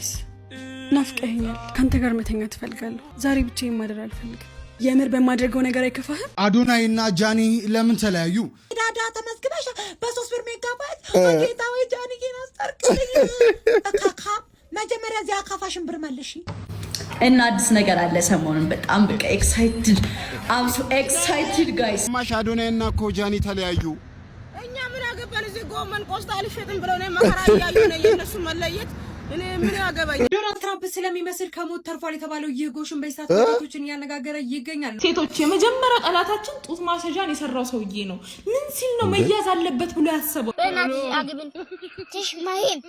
ዮናስ ናፍቀኸኛል። ካንተ ጋር መተኛት እፈልጋለሁ። ዛሬ ብቻዬን ማደር አልፈልግም። የምር በማድረግው ነገር አይከፋህም? አዶናይና ጃኒ ለምን ተለያዩ? ዳዳ ተመዝግበሽ በ3 ብር ሜጋባይት ጌታዊ ጃኒ አስታርቅልኝ። ካካ መጀመሪያ እዚያ ካፋሽን ብር መልሺ። እና አዲስ ነገር አለ ሰሞኑን በጣም በቃ ኤክሳይትድ አም ሶ ኤክሳይትድ ጋይስ። ማሽ አዶናይና እኮ ጃኒ ተለያዩ። እኛ ምን ያገባን? እዚህ ጎመን ቆስጣ አልሸጥም ብለው ነው መከራ ያዩ ነው የነሱ መለየት። እኔ ምን ያገባኝ? ዶናልድ ትራምፕ ስለሚመስል ከሞት ተርፏል የተባለው ይህ ጎሽን በይሳት ወጣቶችን ያነጋገረ ይገኛል። ሴቶች የመጀመሪያ ጠላታችን ጡት ማሰጃን የሰራው ሰውዬ ነው። ምን ሲል ነው መያዝ አለበት ብሎ ያሰበው? በእናት አግብን ትሽማይን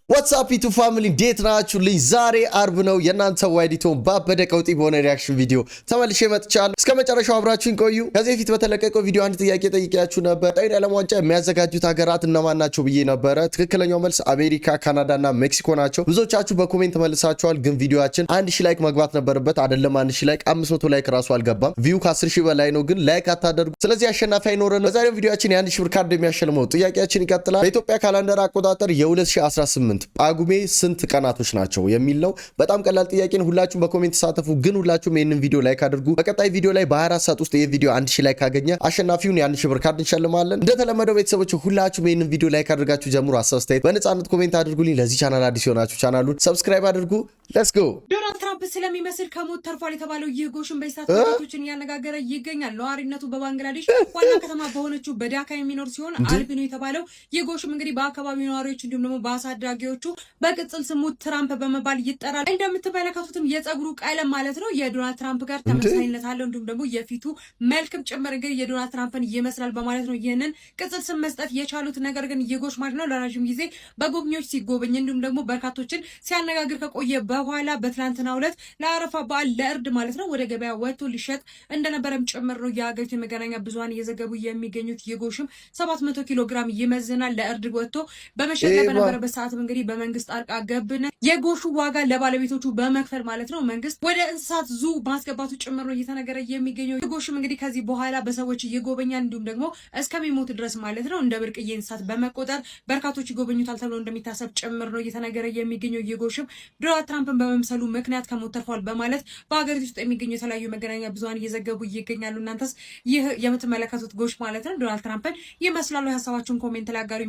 ዋትስአፕ ቱ ፋሚሊ ዴት ናችሁልኝ። ዛሬ አርብ ነው። የእናንተ ዋይዲቶን ባበደ ቀውጢ በሆነ ሪያክሽን ቪዲዮ ተመልሼ መጥቻለሁ። እስከ መጨረሻው አብራችሁን ቆዩ። ከዚህ በፊት በተለቀቀው ቪዲዮ አንድ ጥያቄ ጠይቄያችሁ ነበር። ቀጣዩን የዓለም ዋንጫ የሚያዘጋጁት ሀገራት እነማን ናቸው ብዬ ነበረ። ትክክለኛው መልስ አሜሪካ፣ ካናዳና ሜክሲኮ ናቸው። ብዙዎቻችሁ በኮሜንት መልሳችኋል። ግን ቪዲዮአችን 1000 ላይክ መግባት ነበረበት። አይደለም 1000 ላይክ 500 ላይክ ራሱ አልገባም። ቪው ከ10000 በላይ ነው፣ ግን ላይክ አታደርጉ። ስለዚህ አሸናፊ አይኖረን። በዛሬው ቪዲዮአችን የ1000 ብር ካርድ የሚያሸልመው ጥያቄያችን ይቀጥላል። በኢትዮጵያ ካላንደር አቆጣጠር የ2018 ጳጉሜ ስንት ቀናቶች ናቸው የሚል ነው። በጣም ቀላል ጥያቄ ነው። ሁላችሁም በኮሜንት ተሳተፉ። ግን ሁላችሁም ይሄንን ቪዲዮ ላይክ አድርጉ። በቀጣይ ቪዲዮ ላይ በ24 ሰዓት ውስጥ ይሄ ቪዲዮ 1000 ላይክ ካገኘ አሸናፊውን የ1000 ብር ካርድ እንሸልማለን። እንደተለመደው ቤተሰቦች ሁላችሁም ይሄንን ቪዲዮ ላይክ አድርጋችሁ ጀምሩ። አስተያየት በነጻነት ኮሜንት አድርጉልኝ። ለዚህ ቻናል አዲስ የሆናችሁ ቻናሉን ሰብስክራይብ አድርጉ። ሌትስ ጎ። ዶናልድ ትራምፕ ስለሚመስል ከሞት ተርፏል የተባለው ይህ ጎሽን በይሳት ወጣቶችን ያነጋገረ ይገኛል። ነዋሪነቱ በባንግላዴሽ ዋና ከተማ በሆነችው በዳካ የሚኖር ሲሆን አልቢኖ የተባለው ይህ ጎሽም እንግዲህ በአካባቢው ነዋሪዎች እንዲሁም ደግሞ በአሳዳጊዎቹ በቅጽል ስሙ ትራምፕ በመባል ይጠራል። እንደምትመለከቱትም የፀጉሩ ቀለም ማለት ነው የዶናልድ ትራምፕ ጋር ተመሳሳይነት አለው። እንዲሁም ደግሞ የፊቱ መልክም ጭምር እንግዲህ የዶናልድ ትራምፕን ይመስላል በማለት ነው ይህንን ቅጽል ስም መስጠት የቻሉት። ነገር ግን ይህ ጎሽ ማለት ነው ለረጅም ጊዜ በጎብኚዎች ሲጎበኝ እንዲሁም ደግሞ በርካቶችን ሲያነጋግር ከቆየ በኋላ በትናንትናው ዕለት ለአረፋ በዓል ለእርድ ማለት ነው ወደ ገበያ ወጥቶ ሊሸጥ እንደነበረም ጭምር ነው የሀገሪቱ የመገናኛ ብዙኃን እየዘገቡ የሚገኙት። ይህ ጎሽም 700 ኪሎ ግራም ይመዝናል። ለእርድ ወጥቶ በመሸጥ ላይ በነበረበት ሰዓትም እንግዲህ በመንግስት ጣልቃ ገብነት የጎሹ ዋጋ ለባለቤቶቹ በመክፈል ማለት ነው መንግስት ወደ እንስሳት ዙ ማስገባቱ ጭምር ነው እየተነገረ የሚገኘው። የጎሹም እንግዲህ ከዚህ በኋላ በሰዎች ይጎበኛል እንዲሁም ደግሞ እስከሚሞት ድረስ ማለት ነው እንደ ብርቅዬ እንስሳት በመቆጠር በርካቶች ይጎበኙታል ተብሎ እንደሚታሰብ ጭምር ነው እየተነገረ የሚገኘው። የጎሹም ዶናልድ ትራምፕን በመምሰሉ ምክንያት ከሞት ተርፏል በማለት በሀገሪቱ ውስጥ የሚገኙ የተለያዩ መገናኛ ብዙኃን እየዘገቡ ይገኛሉ። እናንተስ ይህ የምትመለከቱት ጎሽ ማለት ነው ዶናልድ ትራምፕን ይመስላሉ? ሀሳባችሁን ኮሜንት ላይ አጋሩ።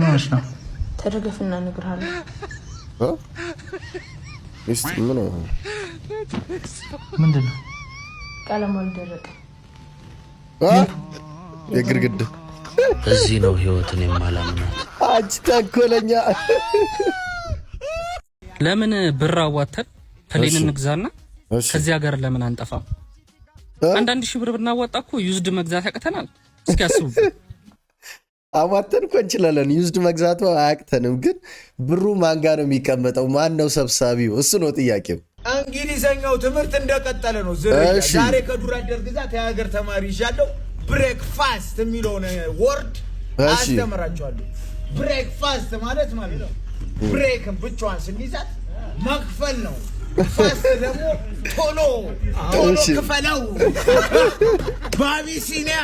ማሽ ነው ተደገፍና ነግርሃለሁ። እስቲ ምን ነው ምንድነው? ቀለም አልደረቀ የግርግድ እዚህ ነው ህይወትን የማላምናት። አንቺ ተንኮለኛ። ለምን ብር አዋተን ፕሌን እንግዛና ከዚህ ሀገር ለምን አንጠፋም? አንዳንድ ሺህ ብር ብናዋጣ እኮ ዩዝድ መግዛት ያቅተናል። እስኪ አስቡ። አዋተን እኮ እንችላለን። ዩዝድ መግዛቱ አያቅተንም። ግን ብሩ ማን ጋር ነው የሚቀመጠው? ማን ነው ሰብሳቢው? እሱ ነው ጥያቄው። እንግሊዘኛው ትምህርት እንደቀጠለ ነው። ዛሬ ከዱር አደር ግዛት የሀገር ተማሪ ይዣለሁ። ብሬክፋስት የሚለውን ወርድ አስተምራቸዋለሁ። ብሬክፋስት ማለት ነው ብሬክን ብቻዋን ስንይዛት መክፈል ነው። ፋስት ደግሞ ቶሎ ክፈለው። በአቢሲኒያ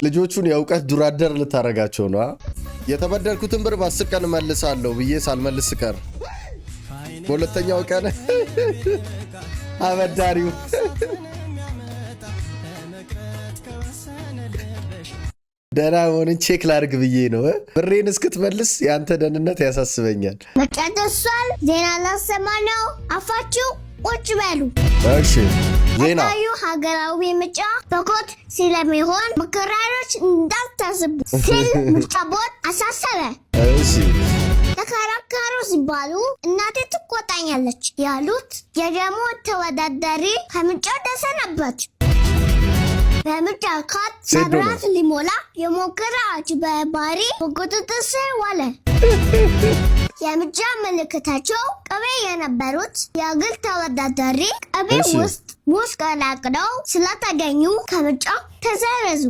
ልጆቹን የእውቀት ዱር አደር ልታረጋቸው ነው። የተበደርኩትን ብር በ10 ቀን መልሳለሁ ብዬ ሳልመልስ ቀር በሁለተኛው ቀን አበዳሪው ደህና ሆነን ቼክ ላድርግ ብዬ ነው። ብሬን እስክትመልስ የአንተ ደህንነት ያሳስበኛል። መጨረሻል ዜና ላሰማ ነው። አፋችሁ ቁጭ በሉ። እሺ ዜና ታዩ ሀገራዊ ምርጫ በኮት ስለሚሆን መከራሮች እንዳታስቡ ሲል ምርጫ ቦርድ አሳሰበ። እሺ ተከራከሩ ሲባሉ እናቴ ትቆጣኛለች ያሉት የደሞ ተወዳዳሪ ከምርጫ ተሰናበቱ። በምርጫ ካርድ መብራት ሊሞላ የሞከረ አጭበርባሪ በቁጥጥር ስር ዋለ። የምርጫ ምልክታቸው ቅቤ የነበሩት የግል ተወዳዳሪ ቅቤ ውስጥ ሙዝ ቀላቅለው ስለተገኙ ከምርጫ ተሰረዙ።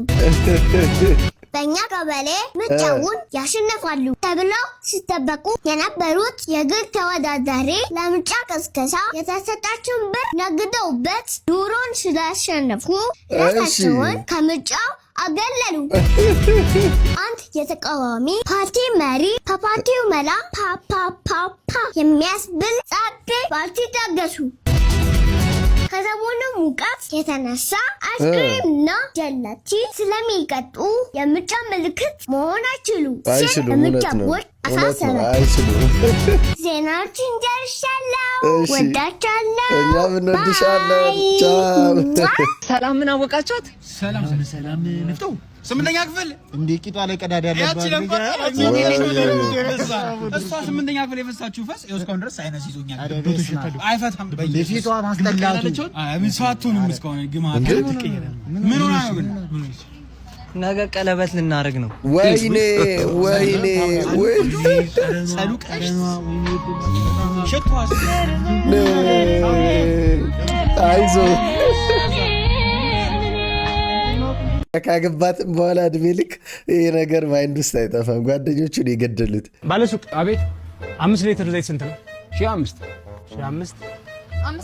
በእኛ ቀበሌ ምርጫውን ያሸንፋሉ ተብለው ሲጠበቁ የነበሩት የግል ተወዳዳሪ ለምርጫ ቅስቀሳ የተሰጣቸውን ብር ነግደውበት ኑሮን ስላሸነፉ ራሳቸውን ከምርጫው አገለሉ። አንድ የተቃዋሚ ፓርቲ መሪ ከፓርቲው መላ ፓፓፓፓ የሚያስብል ጻቤ ፓርቲ ታገሱ። ከሰሞኑ ሙቀት የተነሳ አይስክሬምና ጀላቲ ስለሚቀጡ የምርጫ ምልክት መሆን አይችሉም ሲል የምርጫ ቦርድ አሳሰበ። ዜናዎችን ጨርሻለሁ። ወዳችኋለሁ። እኛም እንወድሻለን። ቻው። ሰላም ምን አወቃችኋት? ሰላም ንፍጠው 8ኛ ክፍል እንዴ ቂጧ ላይ ቀዳዳ ያለባት እሷ 8ኛ ክፍል የፈሳችሁ ፈስ እስካሁን ድረስ ሳይነስ ይዞኛል። አይፈታም ለፊቷ ማስጠላቱ ምን ሰዓቱንም እስካሁን ግማት ምን ሆና ነው ግን? ነገ ቀለበት ልናደርግ ነው። ወይኔ ሰሉቅ ሸቷስ አይዞ ካገባትም በኋላ እድሜ ልክ ይሄ ነገር ማይንድ ውስጥ አይጠፋም። ጓደኞቹን የገደሉት ባለሱቅ አቤት 5 ሊትር ዘይት ስንት ነው? 5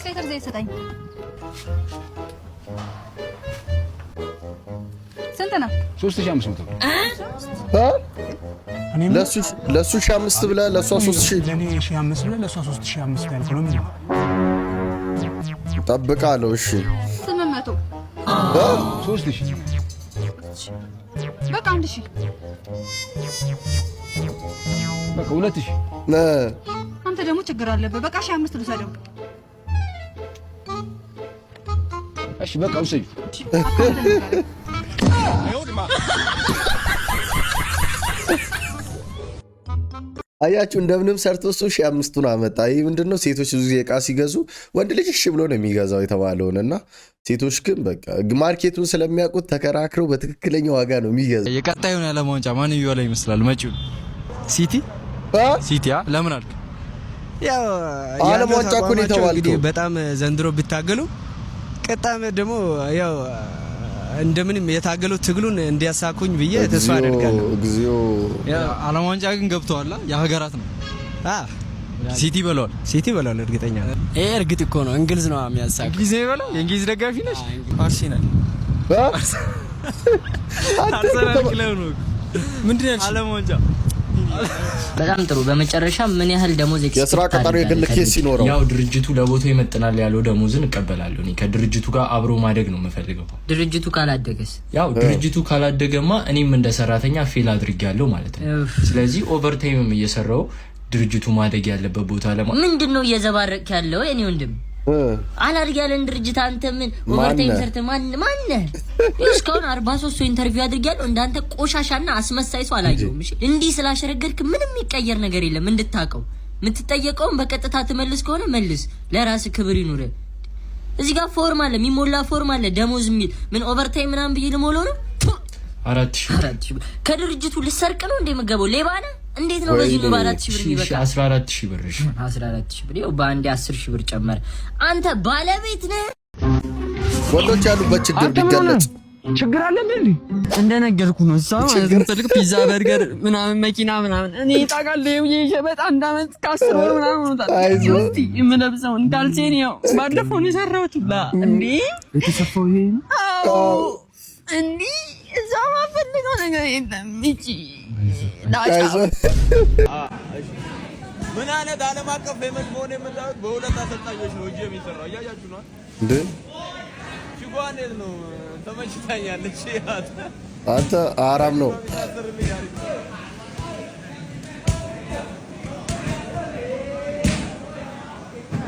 ሊትር ዘይት ስጠኝ። ስንት ነው? 3500 ለሱ 5 ብለህ ለሷ 3000 ለኔ 5 ብለህ ለሷ 3500 ያልኩህ ነው። ጠብቃለሁ። እሺ 800 3000 በቃ 1000 በቃ 2000 አንተ ደግሞ ችግር አለበት። በቃ 500 ልሰደው። እሺ በቃ ውሰጂ። አያችሁ እንደምንም ሰርቶ እሱ 500ን አመጣ። ይህ ምንድነው ሴቶች ብዙ ጊዜ ዕቃ ሲገዙ ወንድ ልጅ እሺ ብሎ ነው የሚገዛው የተባለውንና ሴቶች ግን በቃ ማርኬቱን ስለሚያውቁት ተከራክረው በትክክለኛ ዋጋ ነው የሚገዛው። የቀጣዩን ያለማው ዋንጫ ማን ይወላ ይመስላል? መጪው ሲቲ ለምን አልክ? ያው ዓለም ዋንጫ እኮ ነው የተባልከው። በጣም ዘንድሮ ቢታገሉ ቀጣም ደግሞ ያው እንደምንም የታገሉት ትግሉን እንዲያሳኩኝ ብዬ ተስፋ አደርጋለሁ። እግዚኦ ዓለም ዋንጫ ግን ገብተዋል። የሀገራት ነው። ሲቲ በለዋል እርግጠኛ ነኝ። ይሄ እርግጥ እኮ ነው። እንግሊዝ ነው የሚያሳኩ። እንግሊዝ በለው። የእንግሊዝ ደጋፊ ነሽ? አርሴናል ክለብ ነው። ምንድን ነው ዓለም ዋንጫ? በጣም ጥሩ። በመጨረሻ ምን ያህል ደሞዝ የስራ ቀጠሮ የግል ኬስ ሲኖረው ያው ድርጅቱ ለቦታው ይመጥናል ያለው ደሞዝን እቀበላለሁ። እኔ ከድርጅቱ ጋር አብሮ ማደግ ነው የምፈልገው። ድርጅቱ ካላደገስ? ያው ድርጅቱ ካላደገማ እኔም እንደ ሰራተኛ ፌል አድርጌያለሁ ማለት ነው። ስለዚህ ኦቨርታይምም እየሰራው ድርጅቱ ማደግ ያለበት ቦታ ምንድነው እየዘባረቅ ያለው? የኔ ወንድም አላድግ ያለን ድርጅት አንተ ምን ኦቨርታይም ሰርተ ማን እስካሁን 43 ሰው ኢንተርቪው አድርጌያለሁ። እንዳንተ ቆሻሻና አስመሳይ ሰው አላየሁም። እሺ እንዲህ ስላሸረገድክ ምንም የሚቀየር ነገር የለም። እንድታቀው የምትጠየቀውን በቀጥታ ትመልስ ከሆነ መልስ። ለራስ ክብር ይኑር። እዚህ ጋር ፎርም አለ፣ የሚሞላ ፎርም አለ፣ ደሞዝ የሚል ምን ኦቨርታይም ምናምን ብዬ ልሞላው ነው? 4000 ከድርጅቱ ልሰርቅ ነው እንደ መገበው ሌባ ነህ? እንዴት ነው በዚህ ነው 4000 ብር የሚበቃ? 14000 ብር። እሺ 14000 ብር ይኸው በአንዴ 10000 ብር ጨመረ። አንተ ባለቤት ነህ። ወንዶች ያሉበት ችግር ቢገለጽ ችግር አለ ምን እንደነገርኩ ነው። እሷ ማለት ትልቅ ፒዛ በርገር ምናምን መኪና ምናምን እኔ ታውቃለህ በጣም እንዳመት ካስር ወር ምናምን ነው ታውቃለህ። የምለብሰውን ካልሴን ያው ባለፈው ነው የሰራሁት ላ እንዴ የተሰፋው ይሄ ነው እንዴ እዛ ማፈልገው ነገር የለም። እቺ ምን አይነት ዓለም አቀፍ ፌመስ መሆን የምታዩት በሁለት አሰልጣኞች ነው እንጂ የሚሰራው እያያችሁ ነው እንዴ? ሽጓኔት ነው ተመችታኛለች። አንተ አራም ነው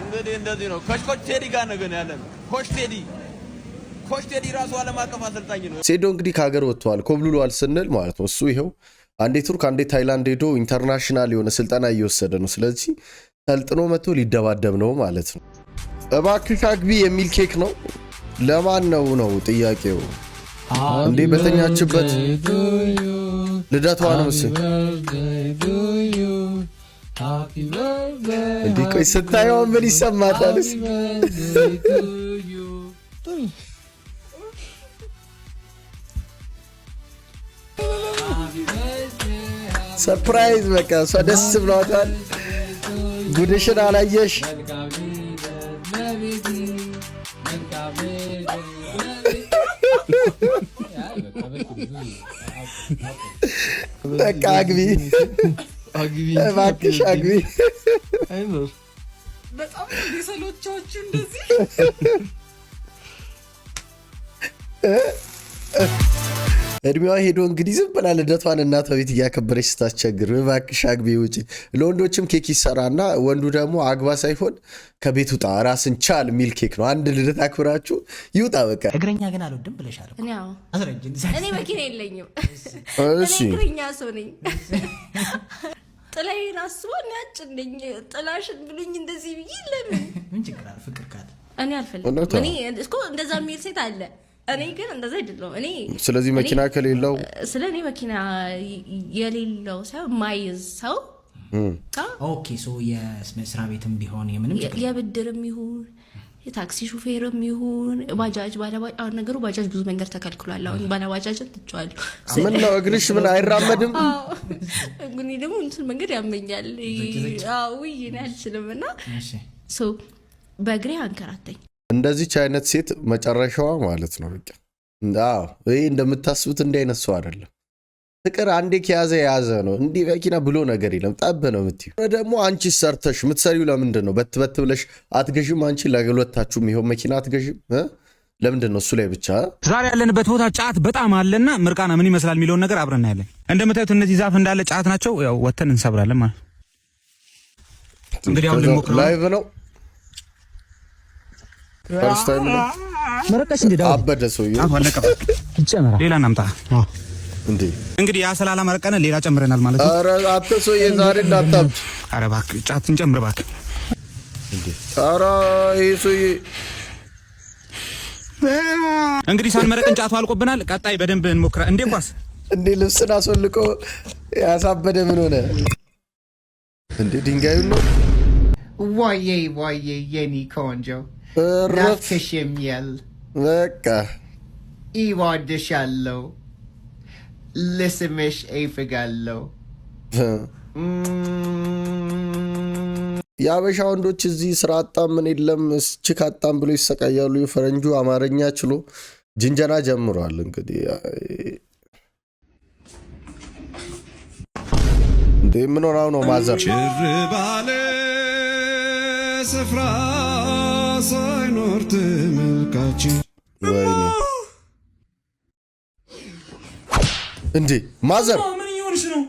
እንግዲህ እንደዚህ ነው። ኮች ቴዲ ጋር ነው ግን ያለን ኮች ቴዲ ራሱ ዓለም አቀፍ አሰልጣኝ ነው። ሴዶ እንግዲህ ከሀገር ወጥቷል ኮብልሏል ስንል ማለት ነው። እሱ ይኸው አንዴ ቱርክ አንዴ ታይላንድ ሄዶ ኢንተርናሽናል የሆነ ስልጠና እየወሰደ ነው። ስለዚህ ሰልጥኖ መጥቶ ሊደባደብ ነው ማለት ነው። እባክሽ አግቢ የሚል ኬክ ነው። ለማን ነው ጥያቄው? እንዴ በተኛችበት ልደቷ ነው ምስል እንዴ ቆይ ስታየው ምን ይሰማታልስ? ሰርፕራይዝ በቃ እሷ ደስ ብሏታል። ጉድሽን አላየሽ? በቃ አግቢ እባክሽ አግቢ። በጣም ዲሰሎቻቹ እንደዚህ እድሜዋ ሄዶ እንግዲህ ዝም ብላ ልደቷን እናቷ ቤት እያከበረች ስታስቸግር እባክሽ አግቢ ውጪ። ለወንዶችም ኬክ ይሰራና ወንዱ ደግሞ አግባ ሳይሆን ከቤት ውጣ ራስን ቻል የሚል ኬክ ነው። አንድ ልደት አክብራችሁ ይውጣ በቃ። እግረኛ ግን አልወድም ብለሻል። እኔ መኪና የለኝም። እሺ እግረኛ ሰው ነኝ። ጥላዬን አስቦ ያጭልኝ ጥላሽን ብሉኝ እንደዚህ ብዬ ለምን ምን ችግር አለ? ፍቅር ካለ እኔ አልፈልግም። እኔ እስኮ እንደዛ የሚል ሴት አለ። እኔ ግን እንደዛ አይደለም። እኔ ስለዚህ መኪና ከሌለው ስለኔ መኪና የሌለው ሰው ማይዝ ሰው ኦኬ ሶ የስራ ቤትም ቢሆን የምንም የብድርም ይሁን የታክሲ ሹፌርም ይሁን ባጃጅ ባለባጃጅ አሁን ነገሩ ባጃጅ ብዙ መንገድ ተከልክሏል። አሁን ባለባጃጅ ትጫዋል። ምን ነው እግርሽ ምን አይራመድም? ግን ደግሞ እንትን መንገድ ያመኛል። አዎ እኔ አልችልምና ሶ በእግሬ አንከራተኝ። እንደዚች አይነት ሴት መጨረሻዋ ማለት ነው በቃ አዎ ይሄ እንደምታስቡት እንዲህ አይነት ሰው አይደለም። ፍቅር አንዴ ከያዘ የያዘ ነው። እንዲህ መኪና ብሎ ነገር የለም። ጠብ ነው የምትይው። ደግሞ አንቺ ሰርተሽ የምትሰሪው ለምንድን ነው? በት ብለሽ አትገዥም? አንቺ ለሁለታችሁም ይኸው መኪና አትገዥም? ለምንድን ነው እሱ ላይ ብቻ? ዛሬ ያለንበት ቦታ ጫት በጣም አለና ምርቃና ምን ይመስላል የሚለውን ነገር አብረን እናያለን። እንደምታዩት እነዚህ ዛፍ እንዳለ ጫት ናቸው። ያው ወተን እንሰብራለን ማለት እንግዲህ አሁን ልሞክረው። ላይቭ ነው ፈርስት ታይም ነው። መረቀሽ እንዴ? አበደ ሰውዬው አለቀ። ይጨመራል። ሌላ እናምጣ እንዴ? እንግዲህ ያ ሰላላ መረቀነ ሌላ ጨምረናል ማለት ነው። ኧረ አተ ሰውዬ ዛሬ እንዳታብድ። ኧረ እባክህ ጫትን ጨምር እባክህ። እንዴ ኧረ ይሄ ሰውዬ እንግዲህ ሳንመረቅን ጫቱ አልቆብናል። ቀጣይ በደንብ እንሞክራ። እንዴ ኳስ እንዴ ልብስን አስወልቆ ያሳበደ ምን ሆነ እንዴ? ድንጋዩን ነው ዋዬ የኔ ቆንጆ ናፍቀሽ የሚል በቃ ይወድሻለሁ፣ ልስምሽ እፈልጋለሁ። የአበሻ ወንዶች እዚህ ስራ አጣም ምን የለም ችክ አጣም ብሎ ይሰቃያሉ። የፈረንጁ አማርኛ ችሎ ጅንጀና ጀምሯል። እንግዲህ እንዴ ምን ሆናው ነው ማዘር ጭር ባለ ስፍራ ሳይኖር ተመልካች ወይኔ እንዴ ማዘር ምን ይሆንሽ ነው?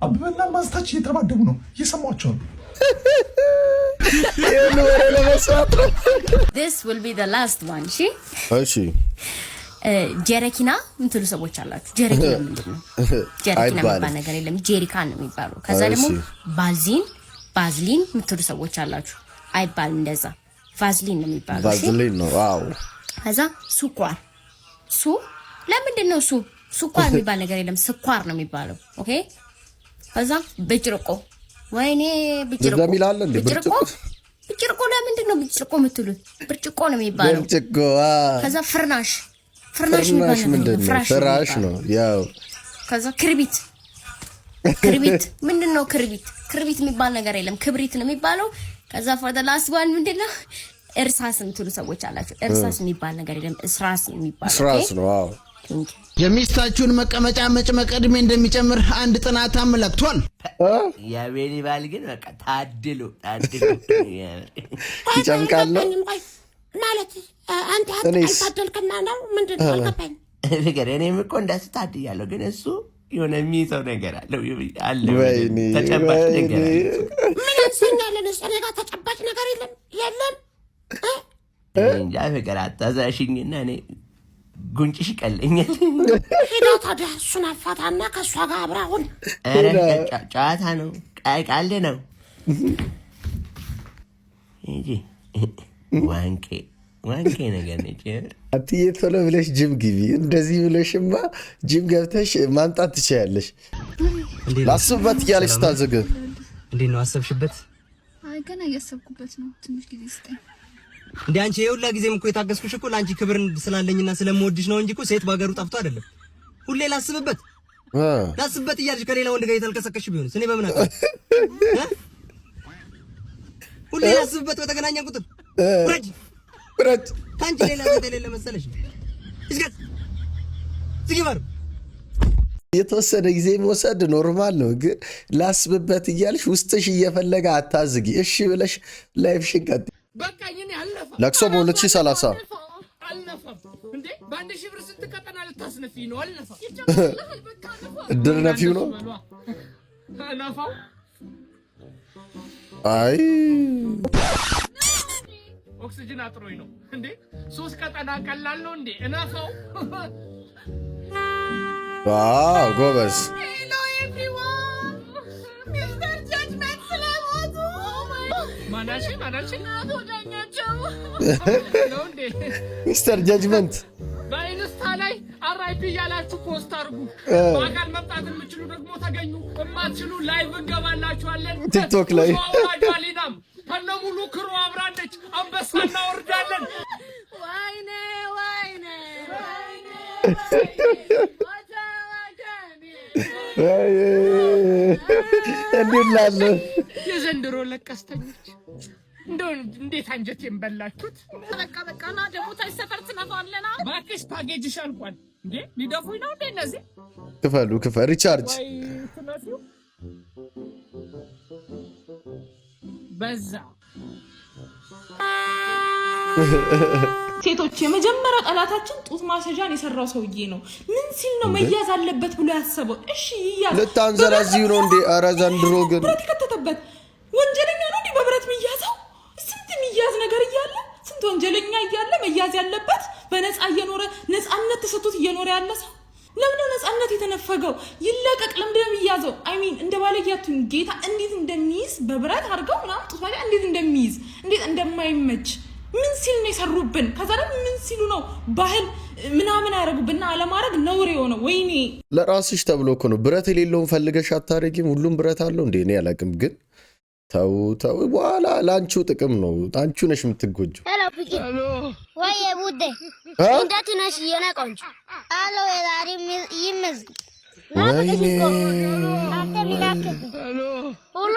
አበበና ማስታች እየተባደቡ ነው። እየሰማቸው ነው። This will be the last one. እሺ ጀረኪና ምትሉ ሰዎች አላችሁ። ጀረኪና ምንድነው? ጀረኪና የሚባል ነገር የለም። ጄሪካን ነው የሚባለው። ከዛ ደግሞ ባዝሊን ምትሉ ሰዎች አላችሁ። አይባል እንደዛ ቫዝሊን ነው የሚባለው። ቫዝሊን ነው። ዋው። ከዛ ስኳር ለምንድን ነው ስኳር የሚባል ነገር የለም። ስኳር ነው የሚባለው። ኦኬ። ከዛ ብጭርቆ ወይኔ ብጭርቆ ለምንድን ነው ብጭርቆ የምትሉት? ብርጭቆ ነው የሚባለው። ብርጭቆ። ከዛ ፍራሽ ምንድን ነው? ፍራሽ ነው ያው። ከዛ ክርቢት ምንድን ነው? ክርቢት የሚባል ነገር የለም። ክብሪት ነው የሚባለው። ከዛ for the last one ምንድን ነው? እርሳስ የምትሉ ሰዎች አላችሁ። እርሳስ የሚባል ነገር የለም። እስራስ የሚባል ነው። ዋው። የሚስታችሁን መቀመጫ መጭመቅ እድሜ እንደሚጨምር አንድ ጥናት አመላክቷል። የቤኒ ባል ግን በቃ ታድሎ ይጨምቃል ማለት አንተ አልታደልክና ነው ምንድን ነው አልገባኝ። እኔም እኮ እንዳስ ታድያለሁ፣ ግን እሱ የሆነ የሚይዘው ነገር አለው አለ ተጨባጭ ነገር ምን ያንሰኛለን? እኔ ጋር ተጨባጭ ነገር የለም። እንጃ ፍቅር አታዛሽኝና እኔ ጉንጭሽ ይቀለኛል። ሄዳ ታዲያ እሱን አፋታና ከእሷ ጋር አብራ ሁን። ኧረ ጨዋታ ነው፣ ቀልድ ነው እንጂ ዋንቄ ነገር ነች። አትዬ ቶሎ ብለሽ ጅም ግቢ። እንደዚህ ብለሽማ ጅም ገብተሽ ማምጣት ትችያለሽ። ላስብበት እያለች ስታዘግብ እንዴት ነው አሰብሽበት? አይ ገና እያሰብኩበት ነው። ትንሽ ጊዜ ስጠኝ። እንዴ አንቺ የሁላ ጊዜም እኮ የታገስኩሽ እኮ ለአንቺ ክብር ስላለኝና ስለምወድሽ ነው እንጂ እኮ ሴት ባገሩ ጠፍቶ አይደለም። ሁሌ ላስብበት። ላስብበት እያልሽ ከሌላ ወንድ ጋር የተልከሰከሽ ቢሆንስ እኔ በምን አውቃለሁ? ሁሌ ላስብበት በተገናኘን ቁጥር ፍረድ ካንቺ ሌላ ዘዴ የሌለ መሰለሽ? እስከት ዝጊባር የተወሰነ ጊዜ መውሰድ ኖርማል ነው፣ ግን ላስብበት እያልሽ ውስጥሽ እየፈለገ አታዝጊ። እሺ ብለሽ ላይፍሽን ቀጥይ። ለቅሶ በ2030 እንዴ በአንድ ሺህ ብር ስንት ቀጠና ልታስነፊ ነው? አልነፋ እድር ነፊው ነው። ነፋው አይ ኦክሲጅን አጥሮኝ ነው እንዴ? 3 ቀጠና ቀላል ነው እንዴ? እነፋው ዋው ጎበዝ። ሄሎ ኤቭሪዋን ሚስተር ጃጅመንት ስለሞቱ ማናሽ አቶዳኛቸው ነው እንዴ? ሚስተር ጃጅመንት በኢንስታ ላይ አራይፒ ያላችሁ ፖስት አድርጉ። በአካል መምጣት የምትችሉ ደግሞ ተገኙ፣ የማትችሉ ላይቭ እንገባላችኋለን። ቲክቶክ ላይ ጋሊናም ከነሙሉ ክሩ አብራለች። አንበሳ እናወርዳለን። ወይኔ ወይኔ እንዴት ላለ የዘንድሮ ለቀስተኞች እንደው እንዴት አንጀቴን በላችሁት። በቃ ና ደግሞ ታይ ሰፈር ትነፋለና ባክሽ ፓኬጅሽ አልቋል እንዴ? ሊደፉኝ ነው እንዴ እነዚህ? ክፈሉ ሪቻርጅ በዛ ሴቶች የመጀመሪያ ጠላታችን ጡት ማሰጃን የሰራው ሰውዬ ነው። ምን ሲል ነው መያዝ አለበት ብሎ ያሰበው? እሺ ይያዝ። ልታንዘላዚው ነው እንዴ? ኧረ ዘንድሮ ግን ብረት ከተተበት ወንጀለኛ ነው እንዴ በብረት የሚያዘው? ስንት የሚያዝ ነገር እያለ ስንት ወንጀለኛ እያለ መያዝ ያለበት በነፃ እየኖረ ነፃነት ተሰጥቶት እየኖረ ያለ ሰው ለምን ነፃነት የተነፈገው? ይለቀቅ። ለምንድን ነው የሚያዘው? አይሚን እንደ ባለያቱን ጌታ እንዴት እንደሚይዝ በብረት አድርገው ምናምን ጡት ማሰጃ እንዴት እንደሚይዝ እንዴት እንደማይመች ምን ሲል ነው የሰሩብን? ከዛ ደግሞ ምን ሲሉ ነው ባህል ምናምን ያደርጉብና አለማድረግ ነውር የሆነው? ወይኔ ለራስሽ ተብሎ እኮ ነው። ብረት የሌለውን ፈልገሽ አታረጊም። ሁሉም ብረት አለው እንዴ? እኔ አላውቅም፣ ግን ተው በኋላ ለአንቺው ጥቅም ነው። አንቺው ነሽ የምትጎጂው። ሄሎ ፍቂ ወይ ቡዴ እንዴት ነሽ የኔ ቆንጆ? አሎ የዛሬ ይመዝ ወይኔ ሁሉ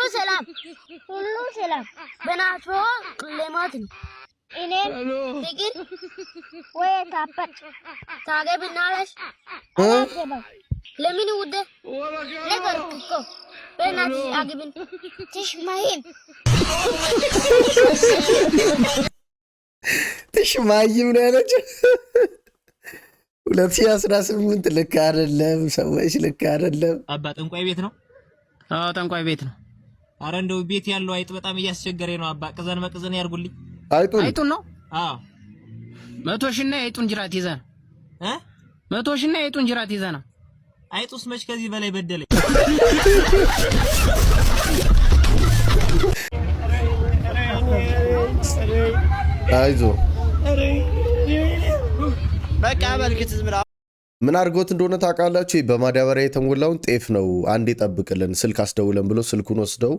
ሰላም በናቶ ለማት ነው። እኔ ፍቅር ወይ ታፈጭ ታገብናለሽ ለምን ውዴ ነገር እኮ በናት አግብን ትሽማይም ነው ያለችው። 2018 ልክ አይደለም። ሰዎች ልክ አይደለም። አባ ጠንቋይ ቤት ነው? አዎ ጠንቋይ ቤት ነው። አረ እንደው ቤት ያለው አይጥ በጣም እያስቸገረኝ ነው አባ። ቅዘን መቅዘን ያርጉልኝ። አይጡን ነው? አዎ 100 ሺህ እና የአይጡን ጅራት ይዘና 100 ሺህ እና የአይጡን ጅራት ይዘና። አይጡስ መች ከዚህ በላይ በደለኝ። አይዞ በቃ መልክት ዝምራ ምን አድርጎት እንደሆነ ታውቃላችሁ? በማዳበሪያ የተሞላውን ጤፍ ነው አንዴ ጠብቅልን ስልክ አስደውለን ብሎ ስልኩን ወስደው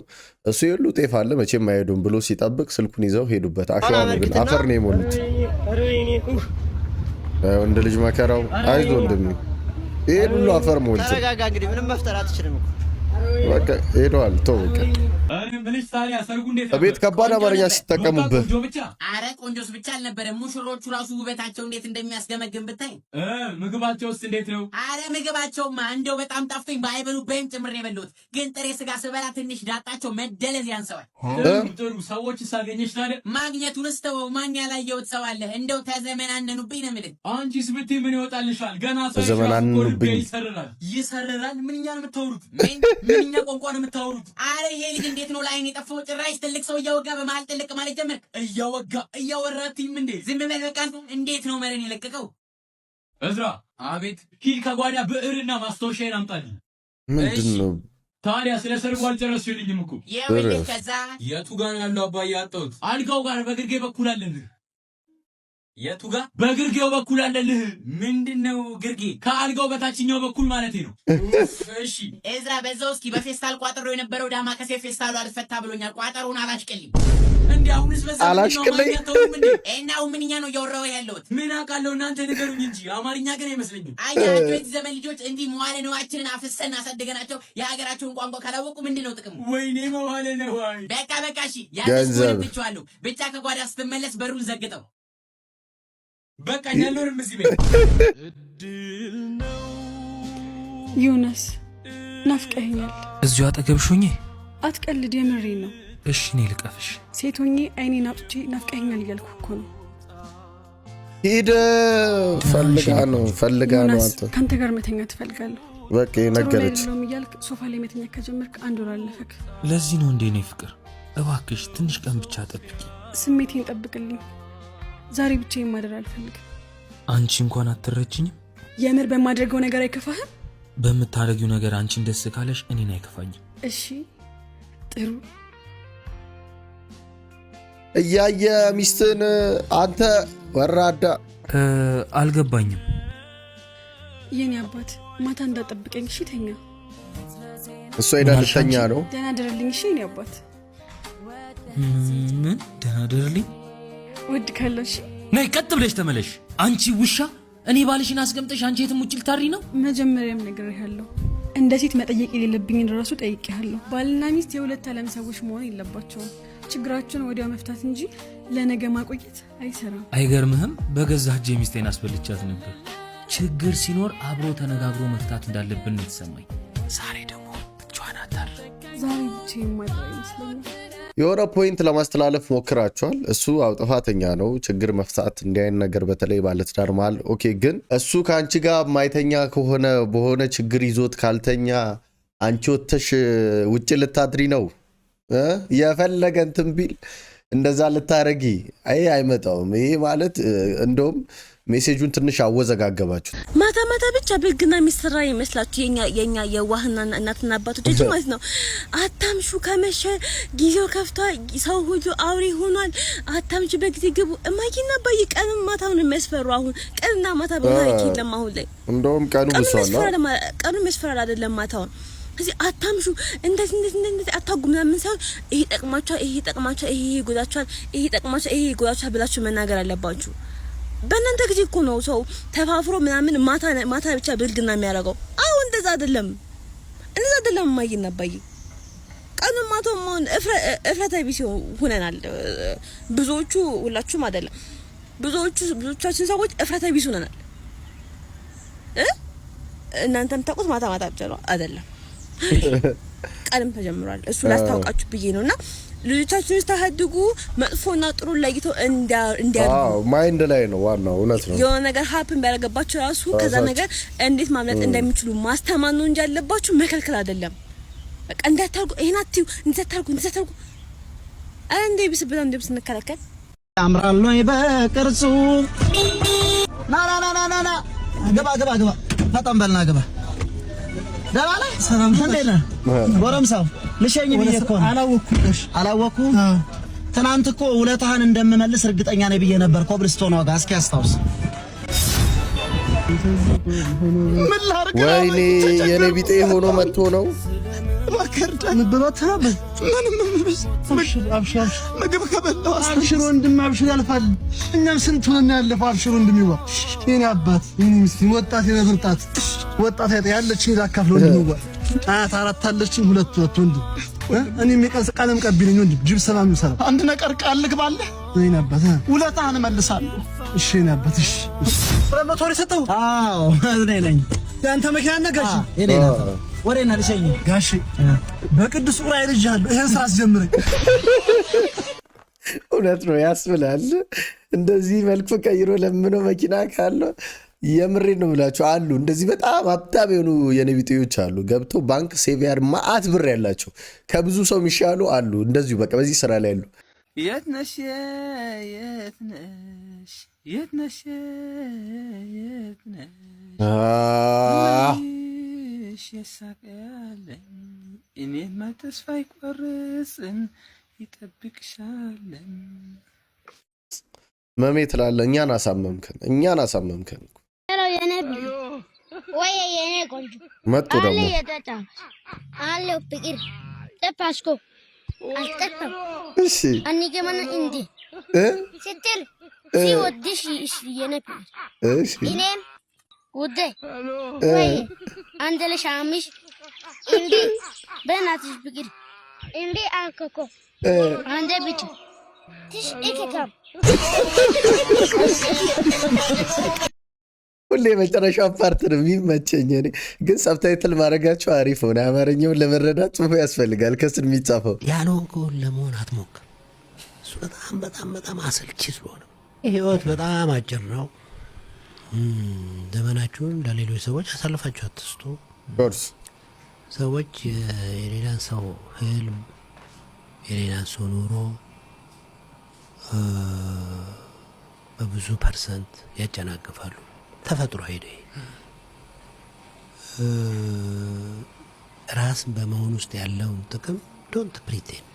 እሱ የሉ ጤፍ አለ መቼም አይሄዱም ብሎ ሲጠብቅ ስልኩን ይዘው ሄዱበት። አሸዋ ነው ግን አፈር ነው የሞሉት። ወንድ ልጅ መከራው። አይዞ እንደም ይሄ ሁሉ አፈር ሞልቶ ተረጋጋ። እንግዲህ ምንም መፍጠር አትችልም እኮ በቃ ሄዷል። ተው በቃ ቤት ከባድ አማርኛ ሲጠቀሙበት። አረ ቆንጆስ ብቻ አልነበረም፣ ሙሽሮቹ ራሱ ውበታቸው እንዴት እንደሚያስገመግም ብታይ። ምግባቸውስ እንዴት ነው? አረ ምግባቸውማ እንደው በጣም ጣፍቶኝ ባይበሉበይም ጭምር ነው የበሉት። ግን ጥሬ ስጋ ስበላ ትንሽ ዳጣቸው መደለዝ ያንሰዋል። ጥሩ ሰዎች ሳገኘሽ ታዲያ ማግኘቱንስ ተወው፣ ማን ያላየሁት ሰው አለ? እንደው ተዘመናነኑብኝ ነው የምልህ። አንቺስ ብትይ ምን ይወጣልሻል? ገና ተዘመናነኑብኝ ይሰርራል። ምንኛ ነው የምታወሩት? ምንኛ ቋንቋ ነው የምታወሩት? አረ ይሄ ልጅ እንዴት ነው ላይን የጠፋው? ጭራሽ ትልቅ ሰው እያወጋ በመሀል ጥልቅ ማለት ጀመርክ። እያወጋ እያወራትም እንዴ? ዝም በል በቃ። እንዴት ነው መረን የለቀቀው? እዝራ አቤት። ሂድ ከጓዳ ብዕርና ማስታወሻዬን አምጣልኝ። ምንድን ነው ታዲያ? ስለ ሰርጉ አልጨረስሽልኝም እኮ። ይኸውልህ ከዛ የቱ ጋር ያለው አባዬ አጣሁት። አልጋው ጋር በግርጌ በኩል አለልህ። የቱ ጋር? በግርጌው በኩል አለልህ። ምንድነው ግርጌ? ከአልጋው በታችኛው በኩል ማለት ነው። እሺ ኤዝራ፣ በዛው እስኪ በፌስታል ቋጠሮ የነበረው ዳማ ከሴ ፌስታሉ አልፈታ ብሎኛል። ቋጠሮውን አላሽቀልኝ። እንዴ አሁንስ በዛ አላሽከለኝ እናው ምንኛ ነው ያወራው ያለውት? ምን አውቃለሁ እናንተ ንገሩኝ እንጂ አማርኛ ግን አይመስለኝም። አያችሁ ዘመን ልጆች እንዲህ መዋለ ነዋችንን አፍሰን አሳደገናቸው የሀገራቸውን ቋንቋ ካላወቁ ምንድነው ጥቅሙ? ወይኔ መዋለ ነዋይ። በቃ እሺ ያንተስ ብቻዋለሁ። ብቻ ከጓዳ ስትመለስ በሩን ዘግጠው። በቃ ያለውንም እዚህ ቤት ዮናስ ናፍቀኸኛል። እዚሁ አጠገብሽ ሆኜ አትቀልድ፣ የምሬ ነው። እሺ እኔ ልቀፍሽ። ሴት ሆኜ አይኔን አውጥቼ ናፍቀኸኛል እያልኩ እኮ ነው። ሂድ ፈልጋ ነው አንተ ካንተ ጋር መተኛ ትፈልጋለሁ። በቃ ነገረች ነው እያልክ ሶፋ ላይ መተኛ ከጀመርክ 1 ወር አለፈክ። ለዚህ ነው እንዴ እኔ ፍቅር፣ እባክሽ ትንሽ ቀን ብቻ ጠብቂ። ስሜቴን ጠብቅልኝ። ዛሬ ብቻዬን ማደር አልፈልግም። አንቺ እንኳን አትረጅኝም? የምር በማድረገው ነገር አይከፋህም? በምታረጊው ነገር አንቺን ደስ ካለሽ እኔን አይከፋኝም። እሺ ጥሩ። እያየ ሚስትን አንተ ወራዳ አልገባኝም። የኔ አባት ማታ እንዳጠብቀኝ እሺ ተኛ። እሱ አይደልተኛ ነው። ደህና ደረልኝ እሺ የኔ አባት። ምን ደህና ደረልኝ? ወድ ካለሽ ነይ ቀጥ ብለሽ ተመለሽ። አንቺ ውሻ፣ እኔ ባልሽን አስቀምጠሽ አንቺ የትም ውጭ ልታሪ ነው? መጀመሪያም ነግሬሃለሁ። እንደ ሴት መጠየቅ የሌለብኝን ራሱ ጠይቄሃለሁ። ባልና ሚስት የሁለት ዓለም ሰዎች መሆን የለባቸውም። ችግራቸውን ወዲያው መፍታት እንጂ ለነገ ማቆየት አይሰራም። አይገርምህም? በገዛ እጄ ሚስቴን አስበልቻት ነበር። ችግር ሲኖር አብሮ ተነጋግሮ መፍታት እንዳለብን ነው የተሰማኝ። ዛሬ ደግሞ ብቻዋን አታር። ዛሬ ብቻዬን ማድረግ ይመስለኛል። የሆነ ፖይንት ለማስተላለፍ ሞክራቸዋል። እሱ ጥፋተኛ ነው። ችግር መፍታት እንዲያን ነገር በተለይ ባለትዳር መሃል ኦኬ። ግን እሱ ከአንቺ ጋር ማይተኛ ከሆነ በሆነ ችግር ይዞት ካልተኛ አንቺ ወተሽ ውጭ ልታድሪ ነው የፈለገ እንትን ቢል እንደዛ ልታረጊ አይመጣውም። ይሄ ማለት እንደውም ሜሴጁን ትንሽ አወዘጋገባችሁ። ማታ ማታ ብቻ ብልግና የሚሰራ ይመስላችሁ የኛ የዋህና እናትና አባቶች ማለት ነው። አታምሹ፣ ከመሸ ጊዜው ከፍቷ ሰው ሁሉ አውሬ ሆኗል። አታምሹ፣ በጊዜ ግቡ። እማዬና አባዬ ቀንም ማታውን የሚያስፈሩ አሁን ቀንና ማታ በታሪክ የለም። አሁን ላይ እንደውም ቀኑ ብሷል። ቀኑ የሚያስፈራ አይደለም ማታውን። ስለዚህ አታምሹ፣ እንደዚህ አታጉ ምናምን ሳይሆን ይሄ ጠቅማችኋል፣ ይሄ ጠቅማችኋል፣ ይሄ ይጎዳችኋል፣ ይሄ ጠቅማችኋል፣ ይሄ ይጎዳችኋል ብላችሁ መናገር አለባችሁ። በእናንተ ጊዜ እኮ ነው ሰው ተፋፍሮ ምናምን ማታ ብቻ ብልግና የሚያደርገው። አሁን እንደዛ አይደለም እማዬና አባዬ ቀኑ ማታው ማን እፍረተ ቢስ ሆነናል። ብዙዎቹ ሁላችሁም አይደለም፣ ብዙዎቻችን ሰዎች እፍረተ ቢስ ሆነናል። እናንተም ታውቁት ማታ ብቻ ነው አይደለም፣ ቀንም ተጀምሯል። እሱ ላስታውቃችሁ ብዬ ነውና ልጆቻችሁን ስታሳድጉ መጥፎና ጥሩ ለይቶ እንዲያድጉ ማይንድ ላይ ነው ዋናው። እውነት ነው። የሆነ ነገር ሀፕን ቢያደርግባችሁ ራሱ ከዛ ነገር እንዴት ማምለጥ እንደሚችሉ ማስተማር ነው እንጂ ያለባችሁ መከልከል አይደለም። በቃ እንዳታርጉ፣ ይሄን አትዩ፣ እንድታርጉ አንዴ ቢስብላ እንዴ ብስንከለከል ያምራል ነው በቅርጹ። ና ገባ ፈጣን በልና ገባ። ደባላ ሰላም እንዴት ነህ? ጎረምሳው ልሸኝ ብዬ እኮ ነው። አላወኩም። ትናንት እኮ ውለታህን እንደምመልስ እርግጠኛ ነኝ ብዬ ነበር። ኮብልስቶን ዋጋ እስኪ አስታውስ። ምን ላድርግ? ወይኔ የኔ ቢጤ ሆኖ መጥቶ ነው ምግብ ከበላው አብሽር ወንድም አብሽር ያልፋል። እኛም ስንቱን ያለፈው አብሽር ወንድም ይዋ የኔ አባት የኔ ምስኪን ወጣት የነብርጣት ወጣት ያለች ላካፍል ወንድም ይዋ አያት አራት አለችኝ ሁለት ወንድ እኔ የሚቀንስ ቀለም ቀቢልኝ ወንድም ጅብ ሰላም ይሰራ አንድ ነገር ቃል ልግባለ የኔ አባት ውለታህን እመልሳለሁ። እሺ የኔ አባት እሺ ሞቶሪ ሰጠው። አዎ ነኝ ያንተ መኪና ነገርሽ የኔ ነው ወሬና ልሸኝ ጋሽ በቅዱስ ዑራኤል ልጅአለሁ። ይሄን ስራ አስጀምረኝ። እውነት ነው ያስብላል። እንደዚህ መልኩ ቀይሮ ለምኖ መኪና ካለው የምሬ ነው ብላችሁ አሉ። እንደዚህ በጣም ሀብታም የሆኑ የነቢጤዎች አሉ። ገብቶ ባንክ ሴቪያር ማአት ብር ያላቸው ከብዙ ሰው የሚሻሉ አሉ። እንደዚሁ በቃ በዚህ ስራ ላይ ያሉ የት ነሽ የሳቀያለኝ እኔማ ተስፋ ይቆርጽን ይጠብቅሻለን። መሜ ትላለህ። እኛን አሳመምከን። ወይ የኔ ቆንጆ መጡ ደግሞ አለ ፍቅር ተፓስኮ አልጠጣም። እሺ እኔ ገመና እንዴ ስትል ሲወድሽ ነበር። እሺ እኔም ውዴ ወይ አንተ ለሻምሽ እንዴ በእናትሽ ብግድ እንዴ አልከኮ አንተ ብቻ ትሽ እከካም ሁሌ መጨረሻው ፓርት ነው የሚመቸኝ። እኔ ግን ሰብታይትል ማድረጋቸው አሪፍ ሆነ። አማርኛውን ለመረዳት ጽሑፍ ያስፈልጋል ከስር የሚጻፈው። ያልሆንከውን ለመሆን አትሞክር። እሱ በጣም በጣም በጣም አሰልቺ ስለሆነ ህይወት በጣም አጭር ነው። ዘመናችሁን ለሌሎች ሰዎች አሳልፋችሁ አትስጡ። ሰዎች የሌላን ሰው ህልም የሌላን ሰው ኑሮ በብዙ ፐርሰንት ያጨናግፋሉ። ተፈጥሮ ሄደ ራስን በመሆን ውስጥ ያለውን ጥቅም ዶንት ፕሪቴንድ።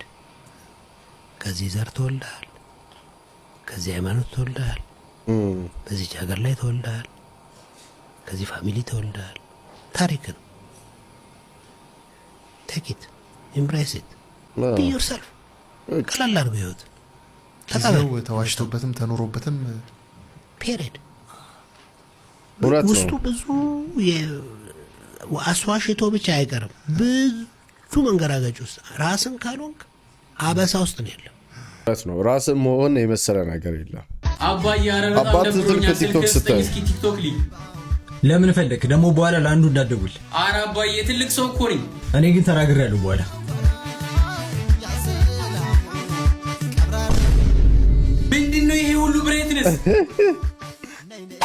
ከዚህ ዘር ተወልደሃል፣ ከዚህ ሃይማኖት ተወልደሃል፣ በዚች ሀገር ላይ ተወልደሃል፣ ከዚህ ፋሚሊ ተወልደሃል። ታሪክ ነው። ቴክ ኢት ኤምብሬስ ኢት ቢ ዮርሰልፍ። ቀላል አድርጎ ህይወት ተዋሽቶበትም ተኖሮበትም ፔሪድ ውስጡ ብዙ አስዋሽቶ ብቻ አይቀርም። ብዙ መንገራገጭ ውስጥ ራስን ካልሆንክ አበሳ ውስጥ ነው ያለው። ነው ራስን መሆን የመሰለ ነገር የለም። አባዬ አረበታ ደብሮኛል። ቲክቶክ ስታይ እስኪ ቲክቶክ ሊ ለምን ፈለክ ደግሞ? በኋላ ለአንዱ እንዳደውል። ኧረ አባዬ ትልቅ ሰው እኮ ነኝ። እኔ ግን ተናግሬያለሁ። በኋላ ምንድነው ይሄ ሁሉ ብሬትነስ?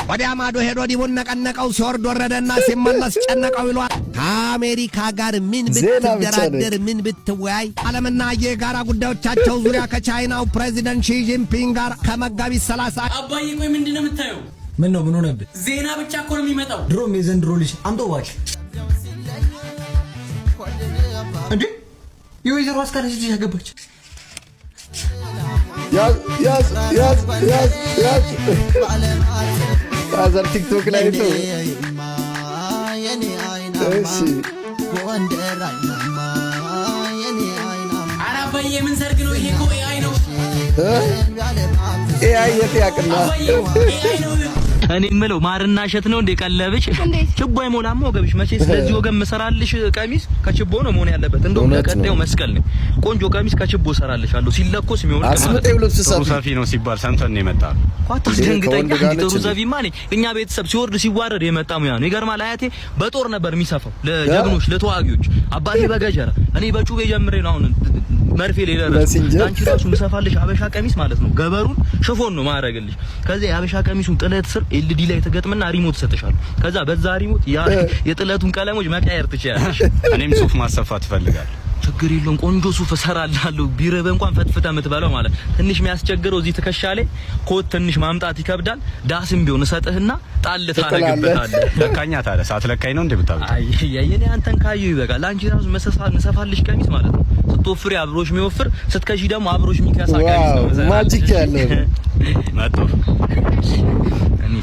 ወዲያ ማዶ ሄዶ ዲቡን ነቀነቀው፣ ሲወርድ ወረደና ሲመለስ ጨነቀው ይሏል። ከአሜሪካ ጋር ምን ብትደራደር ምን ብትወያይ ዓለምና የጋራ ጉዳዮቻቸው ዙሪያ ከቻይናው ፕሬዚደንት ሺ ጂንፒንግ ጋር ከመጋቢት 30 አባዬ ቆይ ምንድነው የምታየው? ምን ነው ምን ሆነብህ? ዜና ብቻ እኮ ነው የሚመጣው። ድሮም የዘንድሮ ልጅ አምጦ ዋሽ እንዴ! የወይዘሮ አስካለች ልጅ ያገባች ያዝ አዘር ቲክቶክ ላይ ነው። እሺ ኧረ አባዬ ምን ሰርግ ነው ይሄ? እኮ ኤአይ ነው። ኤአይ የት ያቅና? እኔ የምለው ማርና እሸት ነው እንደ ቀለብሽ ችቦ አይሞላም ወገብሽ። መቼ ስለዚህ ወገብ መሰራልሽ ቀሚስ ከችቦ ነው መሆን ያለበት። እንደውም ለቀጣዩ መስቀል ነው ቆንጆ ቀሚስ ከችቦ ሰራልሻለሁ። ሲለኮስ የሚወልቅ ማለት ጥሩ ሰፊ ነው ሲባል ሰምተን ነው የመጣ። ኳታስ ደንግጠኛ ጥሩ ሰፊማ ነኝ። እኛ ቤተሰብ ሲወርድ ሲዋረድ የመጣ ሙያ ነው። ይገርማል። አያቴ በጦር ነበር የሚሰፋው ለጀግኖች ለተዋጊዎች። አባቴ በገጀራ፣ እኔ በጩቤ ጀምሬ ነው አሁን መርፌ ላይ ደረሰ። አንቺ ራሱ ምሰፋልሽ አበሻ ቀሚስ ማለት ነው። ገበሩን ሽፎን ነው ማረግልሽ። ከዛ የአበሻ ቀሚሱን ጥለት ስር ኤልዲ ላይ ተገጥምና ሪሞት ሰጥሻለሁ። ከዛ በዛ ሪሞት የጥለቱን ቀለሞች መቀየር ትችያለሽ። እኔም ሱፍ ማሰፋት እፈልጋለሁ። ችግር የለውም ቆንጆ ሱፍ እሰራልሃለሁ። ቢረበ እንኳን ፈትፍታ የምትበላው ማለት ትንሽ የሚያስቸግረው እዚህ ትከሻ ላይ ኮት ትንሽ ማምጣት ይከብዳል። ዳስም ቢሆን እሰጥህና ጣል ታረግበታለህ። ለካኛ ታዲያ ሳትለካኝ ነው እንዴ ብታውቅ? አይ የኔ አንተን ካየው ይበቃል። አንቺ ራሱ መሰፋልሽ ቀሚስ ማለት ነው። ስትወፍሪ አብሮሽ የሚወፍር ስትከሺ ደግሞ አብሮሽ የሚከሳ ቀሚስ ነው። ማጂክ ያለው መጥቶ እኔ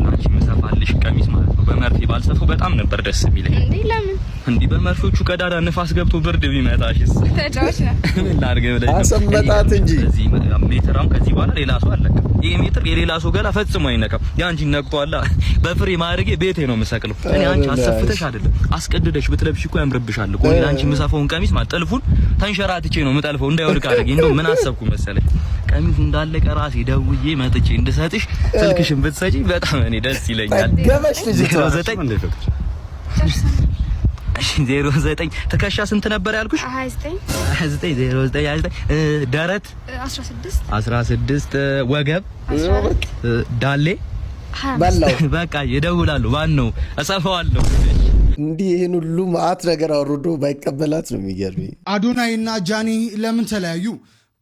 አንቺ መሰፋልሽ ቀሚስ ማለት ነው። በመርፌ ባልሰፋው በጣም ነበር ደስ የሚለኝ። እንዴ ለምን እንዴ? በመርፌዎቹ ቀዳዳ ንፋስ ገብቶ ብርድ ቢመጣሽስ? ተጫዋች ነው። ምን ላድርግ ብለሽ አሰመጣት እንጂ እዚህ ሜትራውን ከዚህ በኋላ ሌላ ሰው አለቀም። ይሄ ሜትር የሌላ ሰው ገላ ፈጽሞ አይነካም። ያንቺ ነቅቷላ። በፍሬ ማድረጌ ቤቴ ነው የምሰቅለው። እኔ አንቺ አሰፍተሽ አይደለም አስቀድደሽ ብትለብሽ እኮ ያምርብሻል እኮ። እኔ አንቺ የምሰፋውን ቀሚስ ማጠልፉን ተንሸራትቼ ነው የምጠልፈው እንዳይወልቅ አድርጌ። እንደው ምን አሰብኩ መሰለኝ ቀሚሱ እንዳለቀ ራሴ ደውዬ መጥቼ እንድሰጥሽ ስልክሽን ብትሰጪ በጣም እኔ ደስ ይለኛል። ገበሽ ልጅ 09 ትከሻ ስንት ነበር ያልኩሽ? 29 ደረት 16 ወገብ ዳሌ በቃ ይደውላሉ። ማን ነው እሰፋዋለሁ። እንዲህ ይሄን ሁሉ ማአት ነገር አውርዶ ባይቀበላት ነው የሚገርመኝ። አዶናይ እና ጃኒ ለምን ተለያዩ?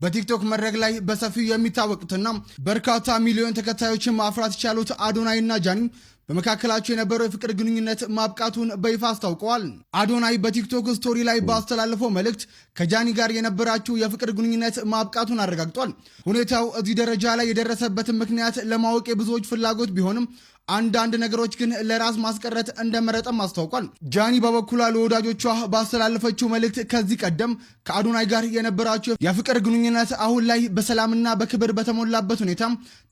በቲክቶክ መድረክ ላይ በሰፊው የሚታወቁትና በርካታ ሚሊዮን ተከታዮችን ማፍራት የቻሉት አዶናይ እና ጃኒ በመካከላቸው የነበረው የፍቅር ግንኙነት ማብቃቱን በይፋ አስታውቀዋል። አዶናይ በቲክቶክ ስቶሪ ላይ ባስተላለፈው መልእክት ከጃኒ ጋር የነበራቸው የፍቅር ግንኙነት ማብቃቱን አረጋግጧል። ሁኔታው እዚህ ደረጃ ላይ የደረሰበትን ምክንያት ለማወቅ የብዙዎች ፍላጎት ቢሆንም አንዳንድ ነገሮች ግን ለራስ ማስቀረት እንደመረጠም አስታውቋል። ጃኒ በበኩሏ ለወዳጆቿ ባስተላለፈችው መልእክት ከዚህ ቀደም ከአዶናይ ጋር የነበራቸው የፍቅር ግንኙነት አሁን ላይ በሰላምና በክብር በተሞላበት ሁኔታ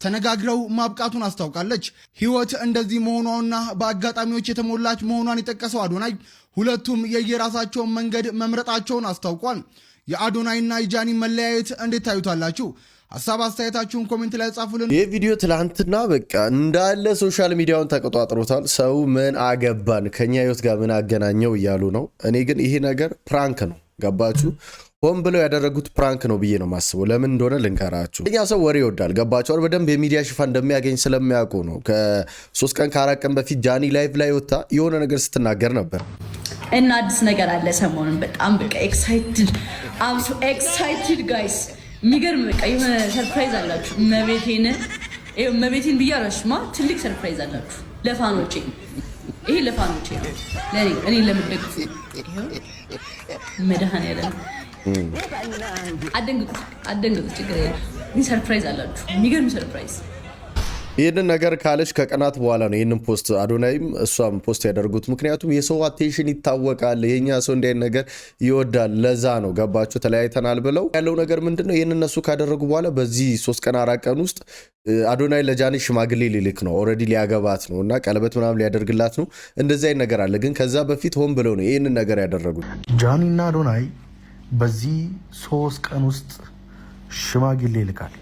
ተነጋግረው ማብቃቱን አስታውቃለች። ህይወት እንደዚህ መሆኗና በአጋጣሚዎች የተሞላች መሆኗን የጠቀሰው አዶናይ ሁለቱም የየራሳቸውን መንገድ መምረጣቸውን አስታውቋል። የአዶናይና የጃኒ መለያየት እንዴት ታዩታላችሁ? ሀሳብ አስተያየታችሁን ኮሜንት ላይ ጻፉልን። ይህ ቪዲዮ ትላንትና በቃ እንዳለ ሶሻል ሚዲያውን ተቆጣጥሮታል። ሰው ምን አገባን ከኛ ህይወት ጋር ምን አገናኘው እያሉ ነው። እኔ ግን ይሄ ነገር ፕራንክ ነው። ገባችሁ? ሆን ብለው ያደረጉት ፕራንክ ነው ብዬ ነው ማስበው። ለምን እንደሆነ ልንገራችሁ። እኛ ሰው ወሬ ይወዳል። ገባችሁ? በደንብ የሚዲያ ሽፋን እንደሚያገኝ ስለሚያውቁ ነው። ከ3 ቀን ከ4 ቀን በፊት ጃኒ ላይቭ ላይ ወጣ የሆነ ነገር ስትናገር ነበር እና አዲስ ነገር አለ ሰሞኑን። በጣም በቃ ኤክሳይትድ አም ሶ ኤክሳይትድ ጋይስ። የሚገርም በቃ የሆነ ሰርፕራይዝ አላችሁ። መቤቴን ብያለሽማ ትልቅ ሰርፕራይዝ አላችሁ ለፋኖቼ። ይሄ ለፋኖቼ ነው፣ ለኔ እኔ ለምደግፉ መድኃኔዓለም አደንግጡ፣ ችግር የለም። ሰርፕራይዝ አላችሁ፣ የሚገርም ሰርፕራይዝ። ይህንን ነገር ካለች ከቀናት በኋላ ነው ይህንን ፖስት አዶናይም እሷም ፖስት ያደርጉት። ምክንያቱም የሰው አቴንሽን ይታወቃል። የኛ ሰው እንዲህ አይነት ነገር ይወዳል። ለዛ ነው። ገባችሁ? ተለያይተናል ብለው ያለው ነገር ምንድን ነው? ይህን እነሱ ካደረጉ በኋላ በዚህ 3 ቀን 4 ቀን ውስጥ አዶናይ ለጃኒ ሽማግሌ ሊልክ ነው። ኦልሬዲ ሊያገባት ነው እና ቀለበት ምናምን ሊያደርግላት ነው። እንደዚህ አይነት ነገር አለ። ግን ከዛ በፊት ሆን ብለው ነው ይህንን ነገር ያደረጉት። ጃኒና አዶናይ በዚህ 3 ቀን ውስጥ ሽማግሌ ይልካል።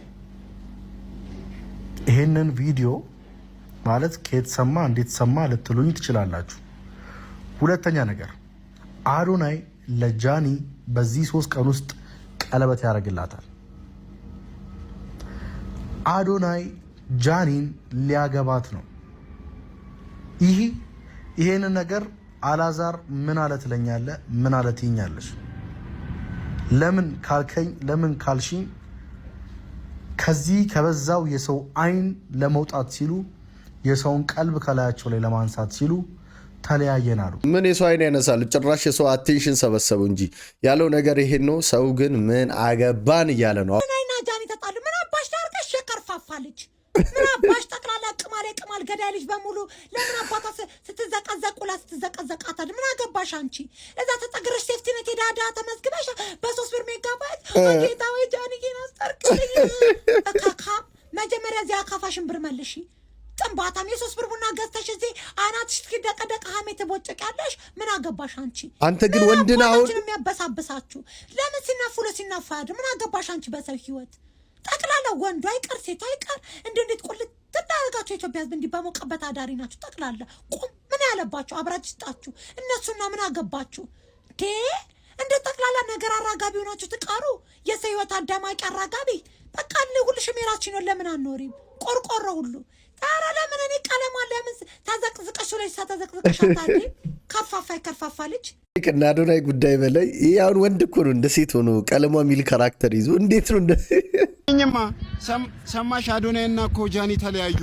ይሄንን ቪዲዮ ማለት ከየት ሰማ እንዴት ሰማ ልትሉኝ ትችላላችሁ። ሁለተኛ ነገር አዶናይ ለጃኒ በዚህ 3 ቀን ውስጥ ቀለበት ያደርግላታል። አዶናይ ጃኒን ሊያገባት ነው። ይሄንን ነገር አላዛር ምን አለ ትለኛለህ? ምን አለ ትይኛለሽ? ለምን ካልከኝ ለምን ካልሽኝ ከዚህ ከበዛው የሰው አይን ለመውጣት ሲሉ የሰውን ቀልብ ከላያቸው ላይ ለማንሳት ሲሉ ተለያየናሉ። ምን የሰው አይን ያነሳሉ? ጭራሽ የሰው አቴንሽን ሰበሰቡ እንጂ ያለው ነገር ይሄን ነው። ሰው ግን ምን አገባን እያለ ነው። ናይና ጃኒ ተጣሉ። ምን አባሽ ታርቀሽ የከርፋፋለች ምን አባሽ ጠቅላላ ቅማል ገዳይ ልጅ በሙሉ ለምን አባታ ስትዘቀዘቃታል? ምን አገባሽ አንቺ? እዛ ተጠግረሽ ሴፍቲነት ሄዳዳ ተመዝግበሽ በ3 ብር ሜጋባይት ጌታ ወይ ጃኒ ጌና አስጠርቅልኝ። እካካም መጀመሪያ እዚያ አካፋሽን ብር መልሺ። ጥንባታም የ3 ብር ቡና ገዝተሽ እዚህ አናትሽ ትደቀደቀ ሀሜት ቦጭቃለሽ። ምን አገባሽ አንቺ? አንተ ግን ወንድና አሁን የሚያበሳብሳችሁ ለምን ሲናፉ ያድር? ምን አገባሽ አንቺ? በሰው ህይወት ጠቅላላ ወንዱ አይቀር ሴት አይቀር እንዴት ቁልት ተዳርጋችሁ ኢትዮጵያ ህዝብ እንዲህ በሞቀበት አዳሪ ናችሁ። ጠቅላላ ቁም ምን ያለባችሁ አብራችሁ ስጣችሁ እነሱና ምን አገባችሁ እንደ ጠቅላላ ነገር አራጋቢ ሆናችሁ ትቀሩ። የሰው ህይወት አዳማቂ አራጋቢ በቃ ሁልሽም የራስሽን ነው። ለምን አኖሪም ቆርቆሮ ሁሉ ታራ ለምን እኔ ቀለማ ለምን ታዘቅዝቀሽ ላይ ተዘቅዝቀሽ ታዲያ ከፋፋ ልጅ ከና አዶናይ ጉዳይ በላይ ይሄ አሁን ወንድ እኮ ነው እንደ ሴት ሆኖ ቀለማ ሚል ካራክተር ይዞ እንዴት ነው እንደ እኛማ ሰማሽ አዶናይና እኮ ጃኒ ተለያዩ።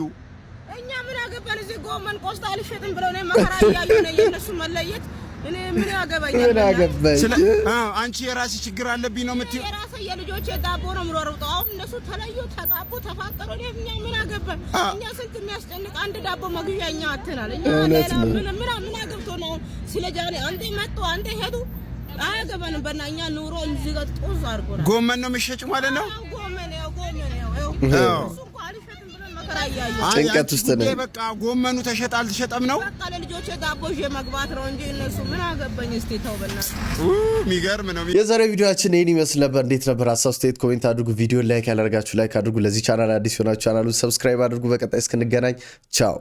እኛ ምን አገባን? እዚህ ጎመን ቆስጣ አልሸጥም ብለው ነው መከራ ያዩ ነው የነሱ መለየት። እኔ ምን ያገባኛል? አንቺ የራስሽ ችግር አለብኝ ነው የምትይው? የራሴ የልጆቼ ዳቦ ነው የምሮረው። አሁን እነሱ ተለዩ፣ ተጋቡ፣ ተፋቀሩ። እኛ ምን አገባን? እኛ ስንት የሚያስጨንቅ አንድ ዳቦ መግዣ እኛ አትናል። እኛ ሌላ ምን አገብቶ ነው ስለ ጃኒ አንዴ መጡ አንዴ ሄዱ አያገባንም። በእኛ ኑሮ እዚህ ጋር ጦዝ አድርጎናል። ጎመን ነው የምትሸጪው ማለት ነው? ጎመን ያው ጭንቀት ውስጥ ነው። በቃ ጎመኑ ተሸጣ አልተሸጠም ነው። በቃ ለልጆቼ ዳቦ መግባት ነው እንጂ እነሱ ምን አገባኝ? እስቲ ተው በእናትህ። የሚገርም ነው። የዛሬ ቪዲዮአችን ይሄን ይመስል ነበር። እንዴት ነበር? ሀሳብ አስተያየት ኮሜንት አድርጉ። ቪዲዮ ላይክ ያላደረጋችሁ ላይክ አድርጉ። ለዚህ ቻናል አዲስ ሆናችሁ ቻናሉን ሰብስክራይብ አድርጉ። በቀጣይ እስክንገናኝ ቻው።